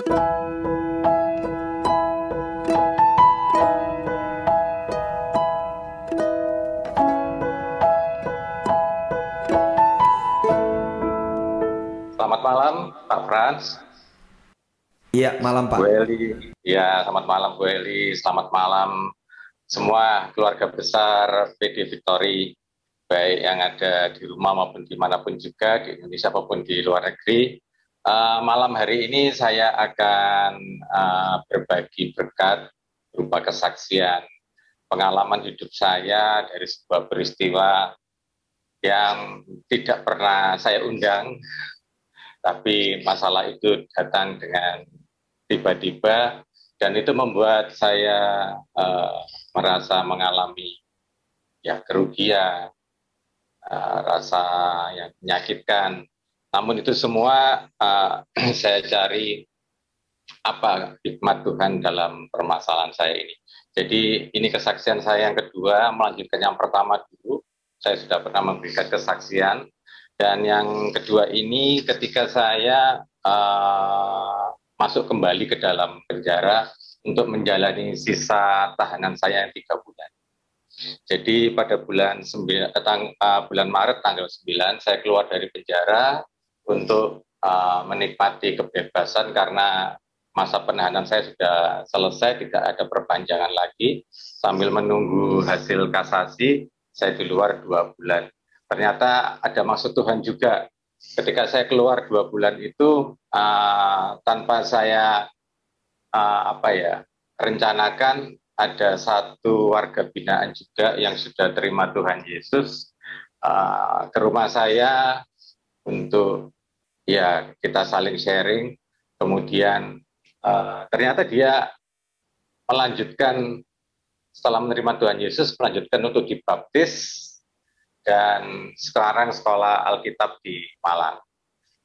Selamat malam, Pak Frans. Iya, malam Bu Pak. Eli. Ya, selamat malam Bu Eli. Selamat malam semua keluarga besar PD Victory, baik yang ada di rumah maupun dimanapun juga, di Indonesia maupun di luar negeri. Malam hari ini saya akan berbagi berkat berupa kesaksian pengalaman hidup saya dari sebuah peristiwa yang tidak pernah saya undang, tapi masalah itu datang dengan tiba-tiba dan itu membuat saya merasa mengalami ya kerugian, rasa yang menyakitkan. Namun itu semua saya cari apa hikmat Tuhan dalam permasalahan saya ini. Jadi ini kesaksian saya yang kedua, melanjutkan yang pertama dulu. Saya sudah pernah memberikan kesaksian dan yang kedua ini ketika saya masuk kembali ke dalam penjara untuk menjalani sisa tahanan saya yang 3 bulan. Jadi pada bulan Maret tanggal 9 saya keluar dari penjara untuk menikmati kebebasan karena masa penahanan saya sudah selesai, tidak ada perpanjangan lagi. Sambil menunggu hasil kasasi, saya di luar 2 bulan. Ternyata ada maksud Tuhan juga. Ketika saya keluar 2 bulan itu, tanpa saya rencanakan, ada satu warga binaan juga yang sudah terima Tuhan Yesus ke rumah saya untuk ya kita saling sharing. Kemudian ternyata dia melanjutkan setelah menerima Tuhan Yesus, melanjutkan untuk dibaptis dan sekarang sekolah Alkitab di Malang.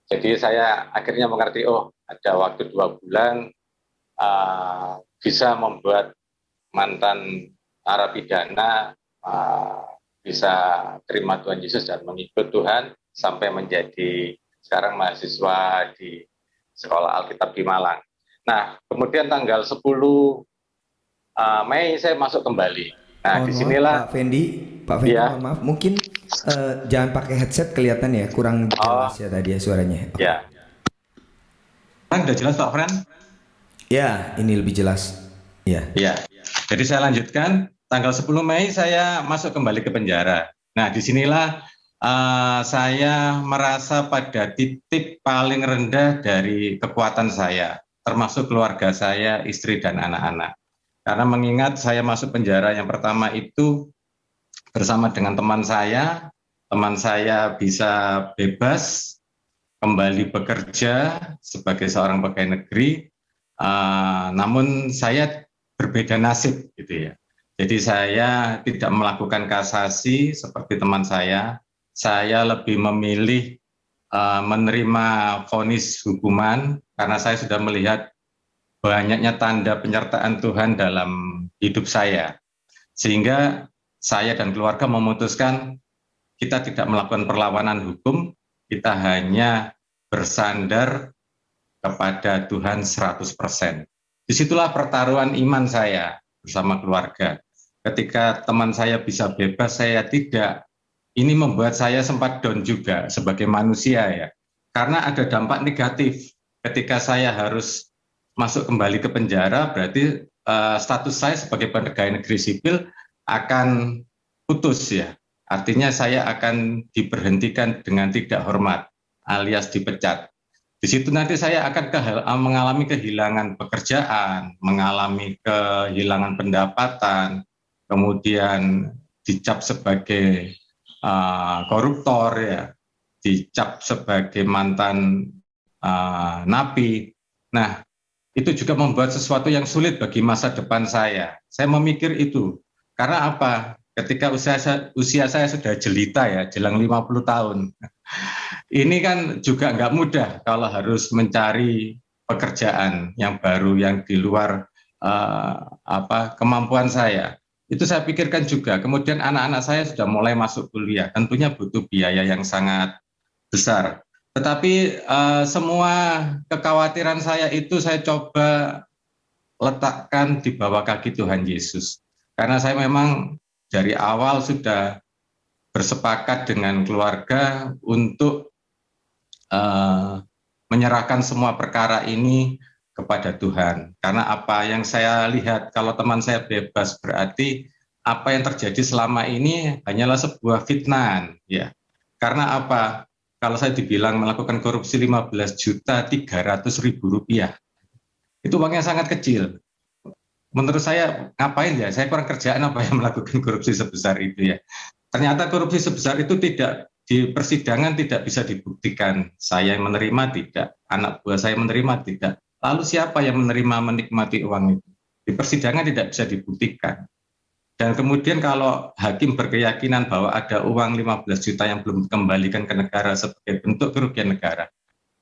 Jadi saya akhirnya mengerti, oh ada waktu 2 bulan bisa membuat mantan narapidana bisa terima Tuhan Yesus dan mengikut Tuhan sampai menjadi sekarang mahasiswa di sekolah Alkitab di Malang. Nah, kemudian tanggal 10 Mei saya masuk kembali. Nah, Mohon maaf disinilah Pak Fendi ya, mohon maaf. Mungkin jangan pakai headset, kelihatan ya kurang oh jelas ya tadi ya suaranya. Oke. ya, Udah jelas Pak Fran? Ya, ini lebih jelas. Ya. Ya. Jadi saya lanjutkan, tanggal 10 Mei saya masuk kembali ke penjara. Nah, disinilah saya merasa pada titik paling rendah dari kekuatan saya, termasuk keluarga saya, istri dan anak-anak. Karena mengingat saya masuk penjara yang pertama itu bersama dengan teman saya bisa bebas kembali bekerja sebagai seorang pegawai negeri. Namun saya berbeda nasib gitu ya. Jadi saya tidak melakukan kasasi seperti teman saya lebih memilih menerima vonis hukuman karena saya sudah melihat banyaknya tanda penyertaan Tuhan dalam hidup saya. Sehingga saya dan keluarga memutuskan kita tidak melakukan perlawanan hukum, kita hanya bersandar kepada Tuhan 100%. Disitulah pertaruhan iman saya bersama keluarga. Ketika teman saya bisa bebas, saya tidak. Ini membuat saya sempat down juga sebagai manusia ya. Karena ada dampak negatif. Ketika saya harus masuk kembali ke penjara, berarti status saya sebagai pegawai negeri sipil akan putus ya. Artinya saya akan diberhentikan dengan tidak hormat alias dipecat. Di situ nanti saya akan mengalami kehilangan pekerjaan, mengalami kehilangan pendapatan, kemudian dicap sebagai koruptor ya, dicap sebagai mantan napi. Nah, itu juga membuat sesuatu yang sulit bagi masa depan saya. Saya memikir itu. Karena apa? Ketika usia saya sudah jelita ya, jelang 50 tahun. Ini kan juga nggak mudah kalau harus mencari pekerjaan yang baru yang di luar kemampuan saya. Itu saya pikirkan juga. Kemudian anak-anak saya sudah mulai masuk kuliah, tentunya butuh biaya yang sangat besar. Tetapi semua kekhawatiran saya itu saya coba letakkan di bawah kaki Tuhan Yesus. Karena saya memang dari awal sudah bersepakat dengan keluarga untuk menyerahkan semua perkara ini kepada Tuhan. Karena apa yang saya lihat, kalau teman saya bebas, berarti apa yang terjadi selama ini hanyalah sebuah fitnah, ya. Karena apa? Kalau saya dibilang melakukan korupsi 15.300.000 rupiah, itu uangnya sangat kecil. Menurut saya ngapain ya? Saya kurang kerjaan apa yang melakukan korupsi sebesar itu ya? Ternyata korupsi sebesar itu tidak di persidangan tidak bisa dibuktikan. Saya yang menerima tidak, anak buah saya menerima tidak. Lalu siapa yang menerima menikmati uang itu? Di persidangan tidak bisa dibuktikan. Dan kemudian kalau hakim berkeyakinan bahwa ada uang 15 juta yang belum dikembalikan ke negara sebagai bentuk kerugian negara,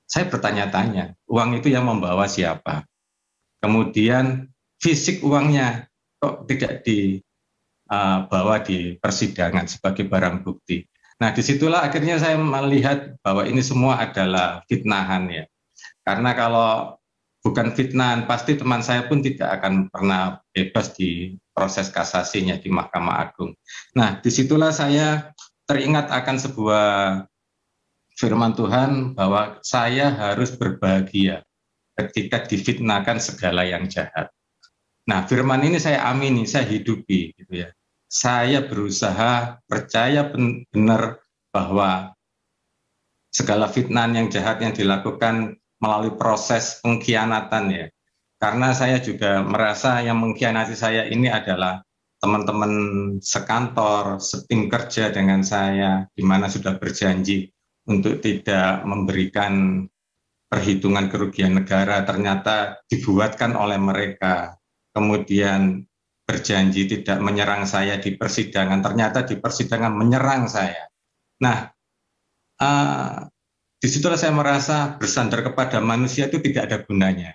saya bertanya-tanya, uang itu yang membawa siapa? Kemudian fisik uangnya kok tidak dibawa di persidangan sebagai barang bukti. Nah, disitulah akhirnya saya melihat bahwa ini semua adalah fitnahan ya. Karena kalau bukan fitnahan, pasti teman saya pun tidak akan pernah bebas di proses kasasinya di Mahkamah Agung. Nah, disitulah saya teringat akan sebuah firman Tuhan bahwa saya harus berbahagia ketika difitnahkan segala yang jahat. Nah, firman ini saya amini, saya hidupi, gitu ya. Saya berusaha percaya benar bahwa segala fitnah yang jahat yang dilakukan melalui proses pengkhianatan ya. Karena saya juga merasa yang mengkhianati saya ini adalah teman-teman sekantor, setim kerja dengan saya, di mana sudah berjanji untuk tidak memberikan perhitungan kerugian negara, ternyata dibuatkan oleh mereka. Kemudian berjanji tidak menyerang saya di persidangan, ternyata di persidangan menyerang saya. Nah, disitulah saya merasa bersandar kepada manusia itu tidak ada gunanya.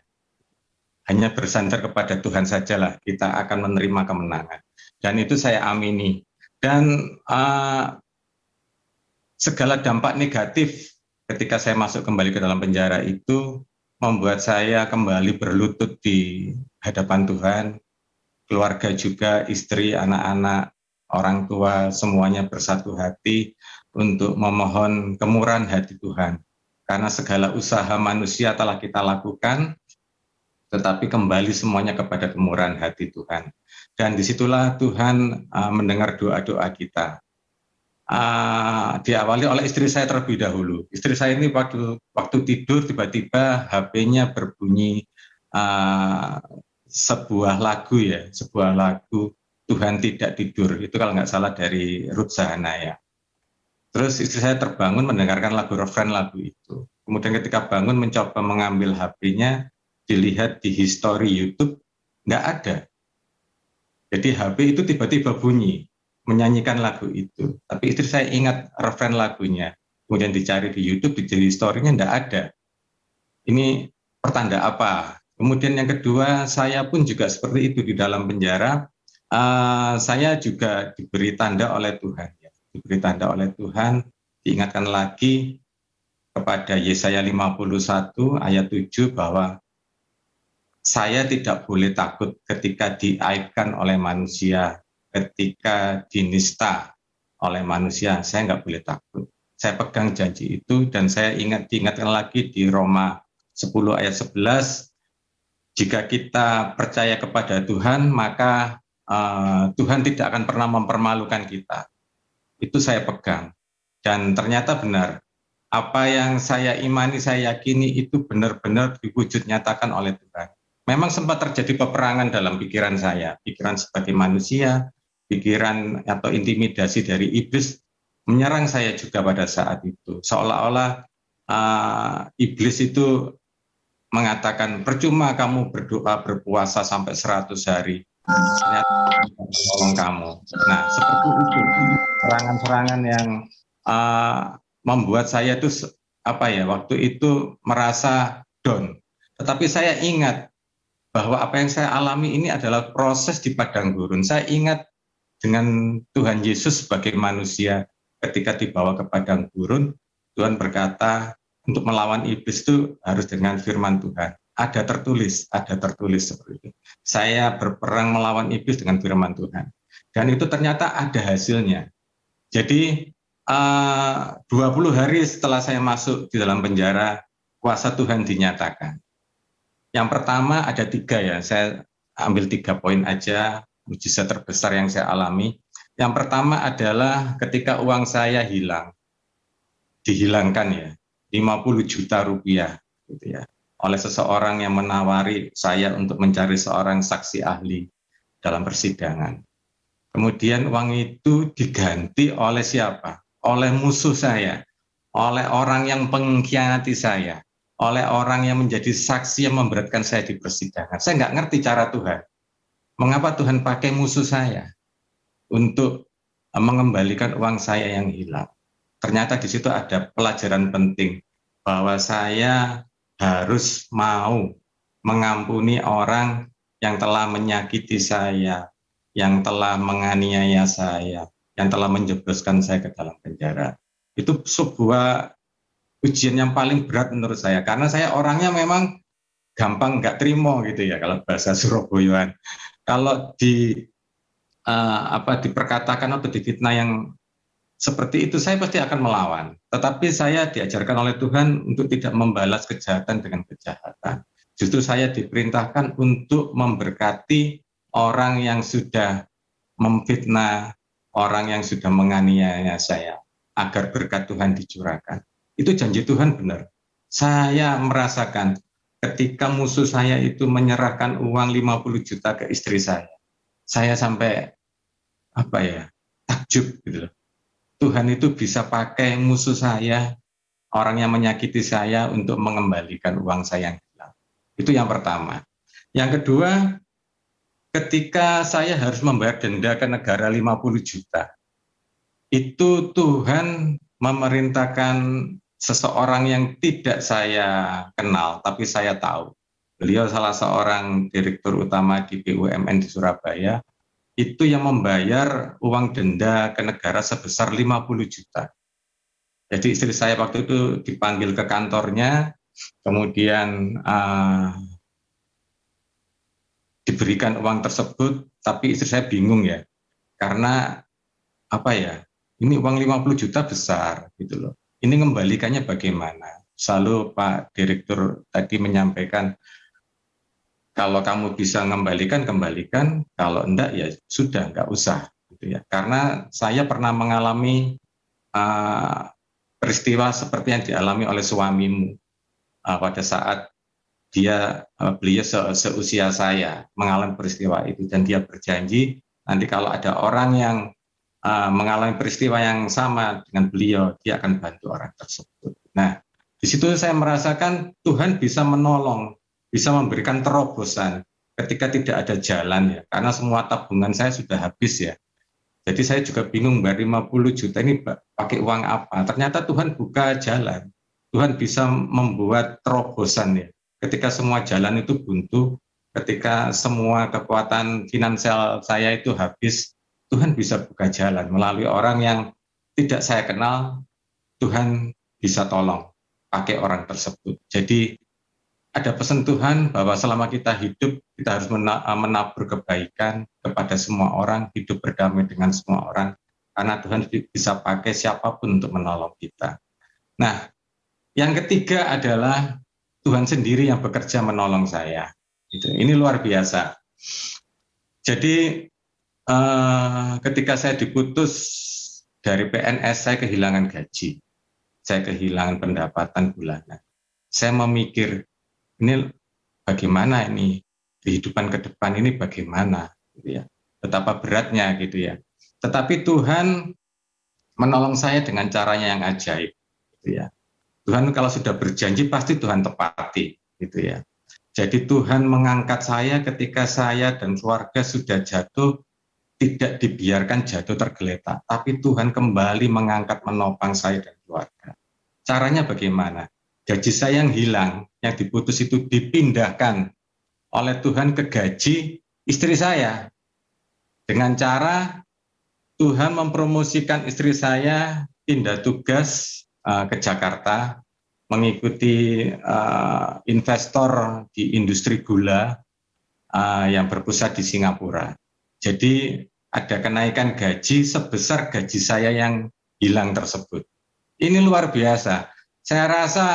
Hanya bersandar kepada Tuhan sajalah kita akan menerima kemenangan. Dan itu saya amini. Dan segala dampak negatif ketika saya masuk kembali ke dalam penjara itu membuat saya kembali berlutut di hadapan Tuhan. Keluarga juga, istri, anak-anak, orang tua, semuanya bersatu hati untuk memohon kemurahan hati Tuhan. Karena segala usaha manusia telah kita lakukan, tetapi kembali semuanya kepada kemurahan hati Tuhan. Dan disitulah Tuhan mendengar doa-doa kita. Diawali oleh istri saya terlebih dahulu. Istri saya ini waktu tidur tiba-tiba HP-nya berbunyi sebuah lagu ya, sebuah lagu Tuhan Tidak Tidur. Itu kalau nggak salah dari Ruth Sahanaya. Terus istri saya terbangun mendengarkan refren lagu itu. Kemudian ketika bangun mencoba mengambil HP-nya, dilihat di history YouTube, nggak ada. Jadi HP itu tiba-tiba bunyi, menyanyikan lagu itu. Tapi istri saya ingat refren lagunya. Kemudian dicari di YouTube, di history-nya nggak ada. Ini pertanda apa? Kemudian yang kedua, saya pun juga seperti itu di dalam penjara. Saya juga diberi tanda oleh Tuhan. Ya. Diberi tanda oleh Tuhan, diingatkan lagi kepada Yesaya 51 ayat 7 bahwa saya tidak boleh takut ketika diaibkan oleh manusia, ketika dinista oleh manusia, saya nggak boleh takut. Saya pegang janji itu dan saya diingatkan lagi di Roma 10 ayat 11, jika kita percaya kepada Tuhan, maka Tuhan tidak akan pernah mempermalukan kita. Itu saya pegang. Dan ternyata benar, apa yang saya imani, saya yakini itu benar-benar diwujud nyatakan oleh Tuhan. Memang sempat terjadi peperangan dalam pikiran saya, pikiran sebagai manusia, pikiran atau intimidasi dari iblis menyerang saya juga pada saat itu. Seolah-olah iblis itu mengatakan, percuma kamu berdoa berpuasa sampai 100 hari, ternyata tolong kamu. Nah, seperti itu, serangan-serangan yang membuat saya itu waktu itu merasa down. Tetapi saya ingat bahwa apa yang saya alami ini adalah proses di padang gurun. Saya ingat dengan Tuhan Yesus sebagai manusia ketika dibawa ke padang gurun, Tuhan berkata, untuk melawan iblis itu harus dengan firman Tuhan. Ada tertulis seperti itu. Saya berperang melawan iblis dengan firman Tuhan. Dan itu ternyata ada hasilnya. Jadi 20 hari setelah saya masuk di dalam penjara, kuasa Tuhan dinyatakan. Yang pertama ada 3 ya, saya ambil 3 poin aja, mujizat terbesar yang saya alami. Yang pertama adalah ketika uang saya hilang, dihilangkan ya, 50 juta rupiah gitu ya, oleh seseorang yang menawari saya untuk mencari seorang saksi ahli dalam persidangan. Kemudian uang itu diganti oleh siapa? Oleh musuh saya, oleh orang yang mengkhianati saya, oleh orang yang menjadi saksi yang memberatkan saya di persidangan. Saya nggak ngerti cara Tuhan. Mengapa Tuhan pakai musuh saya untuk mengembalikan uang saya yang hilang? Ternyata di situ ada pelajaran penting bahwa saya harus mau mengampuni orang yang telah menyakiti saya, yang telah menganiaya saya, yang telah menjebloskan saya ke dalam penjara. Itu sebuah ujian yang paling berat menurut saya, karena saya orangnya memang gampang nggak terima gitu ya, kalau bahasa Surabayaan. Kalau diperkatakan atau difitnah yang seperti itu, saya pasti akan melawan. Tetapi saya diajarkan oleh Tuhan untuk tidak membalas kejahatan dengan kejahatan. Justru saya diperintahkan untuk memberkati orang yang sudah memfitnah, orang yang sudah menganiaya saya, agar berkat Tuhan dicurahkan. Itu janji Tuhan benar. Saya merasakan ketika musuh saya itu menyerahkan uang 50 juta ke istri saya sampai takjub gitu loh. Tuhan itu bisa pakai musuh saya, orang yang menyakiti saya, untuk mengembalikan uang saya yang hilang. Itu yang pertama. Yang kedua, ketika saya harus membayar denda ke negara 50 juta, itu Tuhan memerintahkan seseorang yang tidak saya kenal, tapi saya tahu. Beliau salah seorang direktur utama di BUMN di Surabaya, itu yang membayar uang denda ke negara sebesar 50 juta. Jadi istri saya waktu itu dipanggil ke kantornya, kemudian diberikan uang tersebut, tapi istri saya bingung ya, karena ini uang 50 juta besar gitu loh. Ini mengembalikannya bagaimana? Selalu Pak Direktur tadi menyampaikan, kalau kamu bisa mengembalikan, kembalikan, kalau enggak ya sudah, enggak usah gitu ya. Karena saya pernah mengalami peristiwa seperti yang dialami oleh suamimu pada saat beliau seusia saya mengalami peristiwa itu, dan dia berjanji nanti kalau ada orang yang mengalami peristiwa yang sama dengan beliau, dia akan bantu orang tersebut. Nah, di situ saya merasakan Tuhan bisa menolong, bisa memberikan terobosan ketika tidak ada jalan ya, karena semua tabungan saya sudah habis ya. Jadi saya juga bingung, bayar 50 juta ini pakai uang apa? Ternyata Tuhan buka jalan, Tuhan bisa membuat terobosan ya. Ketika semua jalan itu buntu, ketika semua kekuatan finansial saya itu habis, Tuhan bisa buka jalan melalui orang yang tidak saya kenal. Tuhan bisa tolong pakai orang tersebut. Jadi ada pesan Tuhan bahwa selama kita hidup, kita harus menabur kebaikan kepada semua orang, hidup berdamai dengan semua orang, karena Tuhan bisa pakai siapapun untuk menolong kita. Nah, yang ketiga adalah Tuhan sendiri yang bekerja menolong saya. Ini luar biasa. Jadi ketika saya diputus dari PNS, saya kehilangan gaji, saya kehilangan pendapatan bulanan. Saya memikir, ini bagaimana ini kehidupan ke depan ini bagaimana, gitu ya. Betapa beratnya gitu ya. Tetapi Tuhan menolong saya dengan caranya yang ajaib, gitu ya. Tuhan kalau sudah berjanji pasti Tuhan tepati, gitu ya. Jadi Tuhan mengangkat saya ketika saya dan keluarga sudah jatuh, tidak dibiarkan jatuh tergeletak, tapi Tuhan kembali mengangkat, menopang saya dan keluarga. Caranya bagaimana? Gaji saya yang hilang, yang diputus itu dipindahkan oleh Tuhan ke gaji istri saya. Dengan cara Tuhan mempromosikan istri saya pindah tugas ke Jakarta, mengikuti investor di industri gula yang berpusat di Singapura. Jadi ada kenaikan gaji sebesar gaji saya yang hilang tersebut. Ini luar biasa. Saya rasa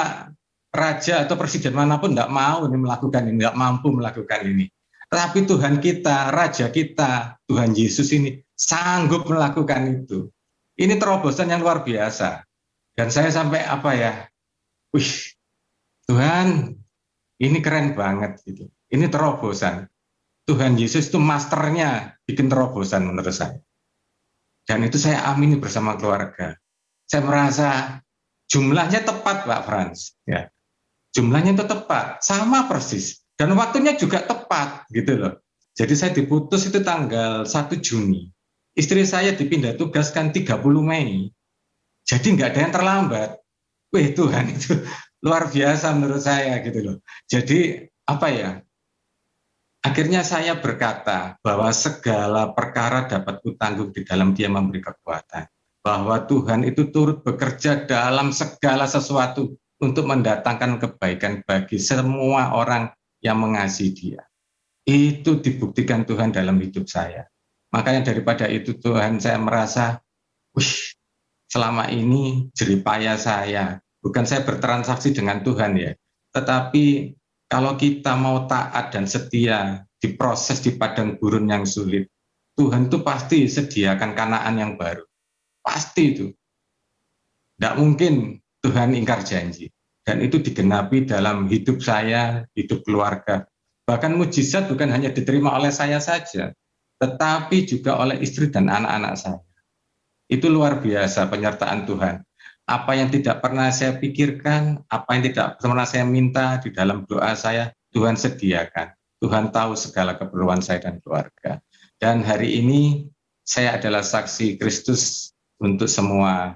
raja atau presiden manapun tidak mau ini melakukan ini, tidak mampu melakukan ini. Tapi Tuhan kita, Raja kita, Tuhan Yesus ini sanggup melakukan itu. Ini terobosan yang luar biasa. Dan saya sampai wih, Tuhan, ini keren banget gitu. Ini terobosan. Tuhan Yesus itu masternya bikin terobosan menurut saya. Dan itu saya amini bersama keluarga. Saya merasa jumlahnya tepat, Pak Frans. Ya. Jumlahnya itu tepat, sama persis. Dan waktunya juga tepat gitu loh. Jadi saya diputus itu tanggal 1 Juni. Istri saya dipindah tugaskan 30 Mei. Jadi nggak ada yang terlambat. Wih, Tuhan itu luar biasa menurut saya gitu loh. Jadi akhirnya saya berkata bahwa segala perkara dapat kutanggung di dalam Dia memberi kekuatan. Bahwa Tuhan itu turut bekerja dalam segala sesuatu untuk mendatangkan kebaikan bagi semua orang yang mengasihi Dia. Itu dibuktikan Tuhan dalam hidup saya. Makanya daripada itu Tuhan, saya merasa, selama ini jeripaya saya, bukan saya bertransaksi dengan Tuhan ya, tetapi kalau kita mau taat dan setia diproses di padang gurun yang sulit, Tuhan itu pasti sediakan Kanaan yang baru. Pasti itu. Tidak mungkin Tuhan ingkar janji. Dan itu digenapi dalam hidup saya, hidup keluarga. Bahkan mujizat bukan hanya diterima oleh saya saja, tetapi juga oleh istri dan anak-anak saya. Itu luar biasa penyertaan Tuhan. Apa yang tidak pernah saya pikirkan, apa yang tidak pernah saya minta di dalam doa saya, Tuhan sediakan. Tuhan tahu segala keperluan saya dan keluarga. Dan hari ini saya adalah saksi Kristus untuk semua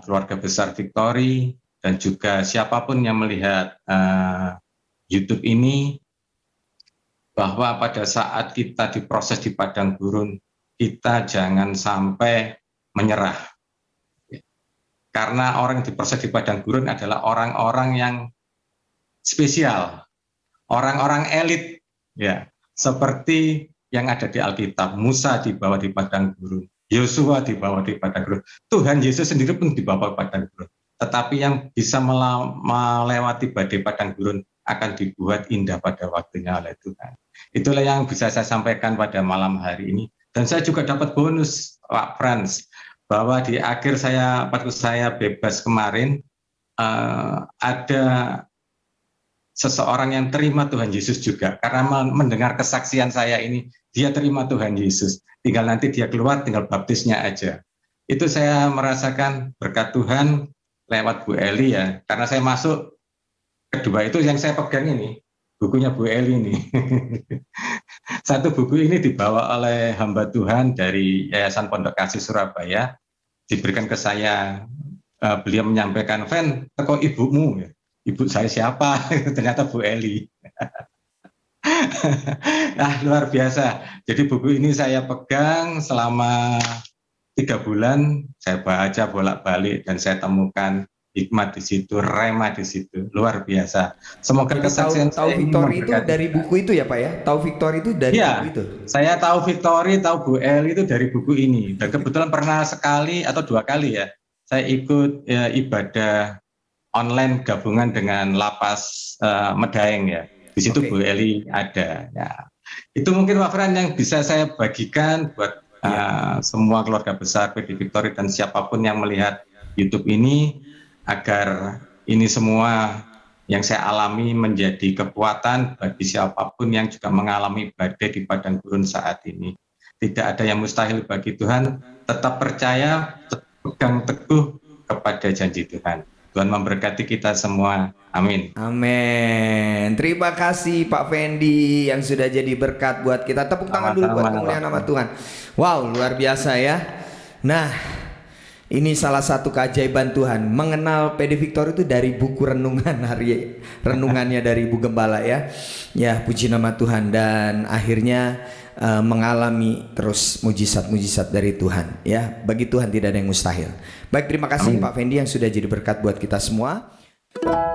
keluarga besar Victory, dan juga siapapun yang melihat YouTube ini, bahwa pada saat kita diproses di padang gurun, kita jangan sampai menyerah. Karena orang yang diproses di padang gurun adalah orang-orang yang spesial, orang-orang elit, ya, seperti yang ada di Alkitab. Musa dibawa di padang gurun, Yosua dibawa di padang gurun, Tuhan Yesus sendiri pun dibawa di padang gurun. Tetapi yang bisa melewati badai padang gurun akan dibuat indah pada waktunya oleh Tuhan. Itulah yang bisa saya sampaikan pada malam hari ini. Dan saya juga dapat bonus, Pak Frans, bahwa di akhir waktu saya bebas kemarin, ada seseorang yang terima Tuhan Yesus juga. Karena mendengar kesaksian saya ini, dia terima Tuhan Yesus. Tinggal nanti dia keluar, tinggal baptisnya aja. Itu saya merasakan berkat Tuhan lewat Bu Eli ya. Karena saya masuk, kedua itu yang saya pegang ini, bukunya Bu Eli ini. Satu buku ini dibawa oleh hamba Tuhan dari Yayasan Pondok Kasih Surabaya, diberikan ke saya. Beliau menyampaikan, Fen, teko ibumu. Ibu saya siapa? Ternyata Bu Eli. Nah, luar biasa. Jadi buku ini saya pegang selama 3 bulan, saya baca bolak-balik dan saya temukan hikmat di situ, rema di situ, luar biasa. Semoga kesaksian tahu Victory itu dari buku itu ya Pak ya? Tahu Victory itu dari buku itu? Saya tahu Victory, tahu Bu El itu dari buku ini. Dan kebetulan pernah sekali atau 2 kali ya, saya ikut ibadah online gabungan dengan Lapas Medaeng ya. Di situ Bu Eli ada. Ya. Itu mungkin Pak Fran yang bisa saya bagikan buat semua keluarga besar PD Victory dan siapapun yang melihat YouTube ini, agar ini semua yang saya alami menjadi kekuatan bagi siapapun yang juga mengalami badai di padang gurun saat ini. Tidak ada yang mustahil bagi Tuhan, tetap percaya, pegang teguh kepada janji Tuhan. Tuhan memberkati kita semua. Amin. Amin. Terima kasih Pak Fendi yang sudah jadi berkat buat kita. Tepuk tangan dulu buat kemuliaan nama Tuhan. Wow, luar biasa ya. Nah, ini salah satu keajaiban Tuhan. Mengenal PD Victory itu dari buku renungannya dari Bu Gembala ya. Ya, puji nama Tuhan. Dan akhirnya mengalami terus mujizat-mujizat dari Tuhan ya. Bagi Tuhan tidak ada yang mustahil. Baik, terima kasih Pak Fendi yang sudah jadi berkat buat kita semua. kasih.